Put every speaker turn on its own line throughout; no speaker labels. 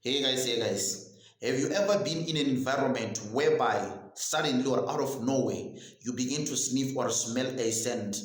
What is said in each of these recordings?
Hey guys, have you ever been in an environment whereby suddenly or out of nowhere you begin to sniff or smell a scent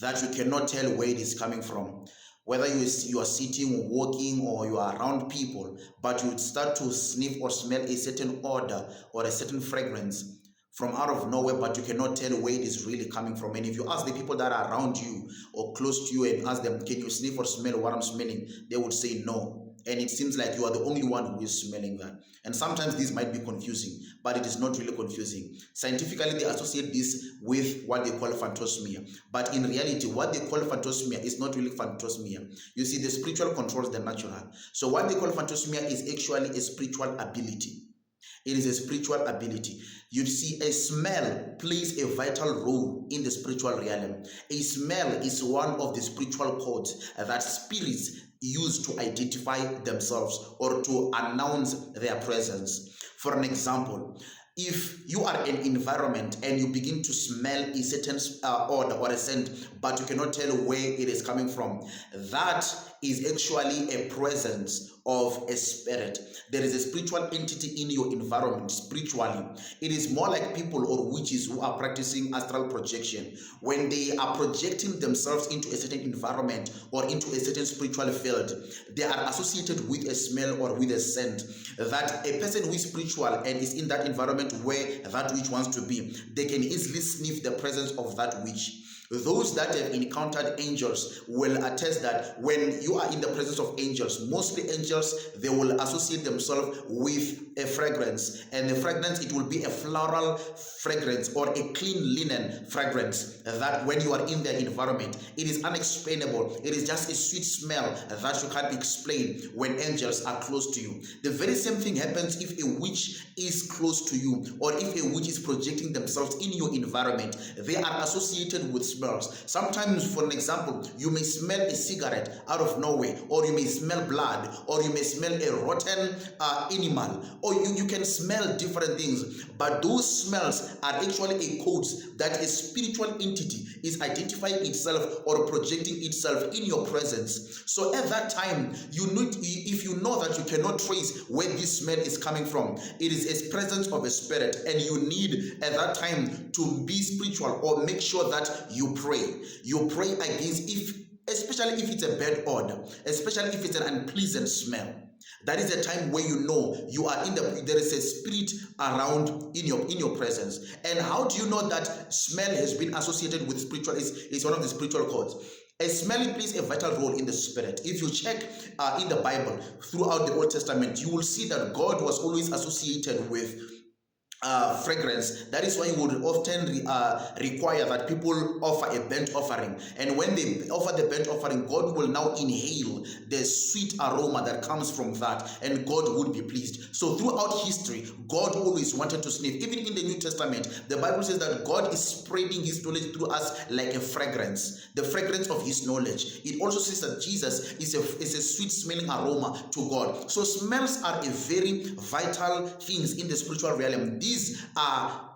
that you cannot tell where it is coming from? Whether you are sitting, walking, or you are around people, but you start to sniff or smell a certain odor or a certain fragrance from out of nowhere, but you cannot tell where it is really coming from. And if you ask the people that are around you or close to you and ask them, can you sniff or smell what I'm smelling? They would say no. And it seems like you are the only one who is smelling that. And sometimes this might be confusing, but it is not really confusing. Scientifically, they associate this with what they call phantosmia. But in reality, what they call phantosmia is not really phantosmia. You see, the spiritual controls the natural. So what they call phantosmia is actually a spiritual ability. It is a spiritual ability. You see, a smell plays a vital role in the spiritual realm. A smell is one of the spiritual codes that spirits use to identify themselves or to announce their presence. For an example, if you are in an environment and you begin to smell a certain odor or a scent, but you cannot tell where it is coming from, that is actually a presence of a spirit. There is a spiritual entity in your environment spiritually. It is more like people or witches who are practicing astral projection. When they are projecting themselves into a certain environment or into a certain spiritual field, they are associated with a smell or with a scent that a person who is spiritual and is in that environment where that witch wants to be, they can easily sniff the presence of that witch. Those that have encountered angels will attest that when you are in the presence of angels, mostly angels, they will associate themselves with a fragrance, and the fragrance, it will be a floral fragrance or a clean linen fragrance that when you are in their environment, it is unexplainable. It is just a sweet smell that you can't explain when angels are close to you. The very same thing happens if a witch is close to you or if a witch is projecting themselves in your environment. They are associated with smells. Sometimes, for an example, you may smell a cigarette out of nowhere, or you may smell blood, or you may smell a rotten animal, or you can smell different things, but those smells are actually a code that a spiritual entity is identifying itself or projecting itself in your presence. So at that time, if you know that you cannot trace where this smell is coming from, it is a presence of a spirit, and you need at that time to be spiritual or make sure that you pray. You pray against, especially if it's a bad odor, especially if it's an unpleasant smell. That is the time where you know you are there is a spirit around in your presence. And how do you know that smell has been associated with spiritual? Is one of the spiritual codes. A smell plays a vital role in the spirit. If you check in the Bible throughout the Old Testament, you will see that God was always associated with fragrance. That is why you would often require that people offer a burnt offering, and when they offer the burnt offering, God will now inhale the sweet aroma that comes from that, and God would be pleased. So throughout history, God always wanted to sniff. Even in the New Testament, the Bible says that God is spreading his knowledge through us like a fragrance, the fragrance of his knowledge. It also says that Jesus is a sweet smelling aroma to God. So smells are a very vital things in the spiritual realm. These are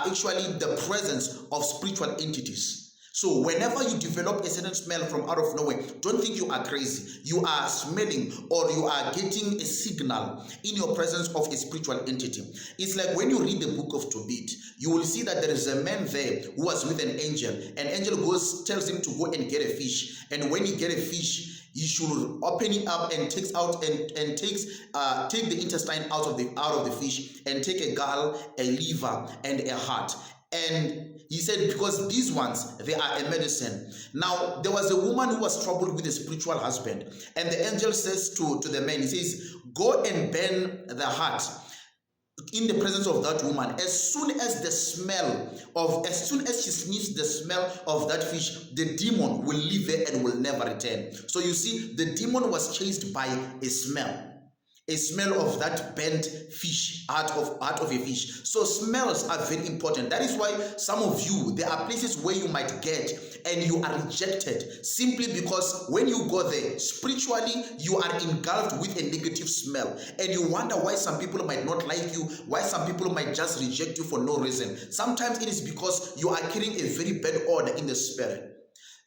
actually the presence of spiritual entities. So whenever you develop a certain smell from out of nowhere, don't think you are crazy. You are smelling or you are getting a signal in your presence of a spiritual entity. It's like when you read the book of Tobit, you will see that there is a man there who was with an angel. An angel tells him to go and get a fish. And when he get a fish, you should open it up and take the intestine out of the fish, and take a gall, a liver, and a heart. And he said, because these ones, they are a medicine. Now, there was a woman who was troubled with a spiritual husband, and the angel says to the man, he says, go and burn the heart in the presence of that woman. As soon as she sniffs the smell of that fish, the demon will leave there and will never return. So you see, the demon was chased by a smell of that burnt fish, heart of a fish. So smells are very important. That is why some of you, there are places where you might get and you are rejected simply because when you go there, spiritually, you are engulfed with a negative smell, and you wonder why some people might not like you, why some people might just reject you for no reason. Sometimes it is because you are carrying a very bad odor in the spirit.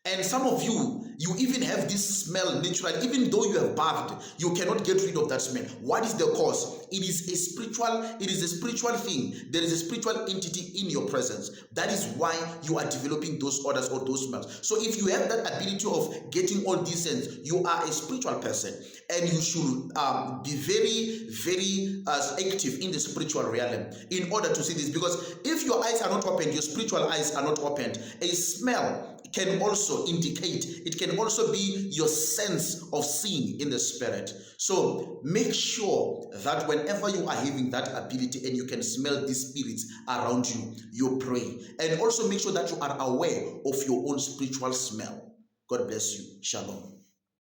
And some of you, you even have this smell naturally. Even though you have bathed, you cannot get rid of that smell. What is the cause? It is a spiritual thing. There is a spiritual entity in your presence. That is why you are developing those odors or those smells. So if you have that ability of getting all these scents, you are a spiritual person, and you should be very, very active in the spiritual realm in order to see this. Because if your eyes are not opened, your spiritual eyes are not opened, a smell can also indicate, it can also be your sense of seeing in the spirit. So make sure that whenever you are having that ability and you can smell these spirits around you, you pray. And also make sure that you are aware of your own spiritual smell. God bless you. Shalom.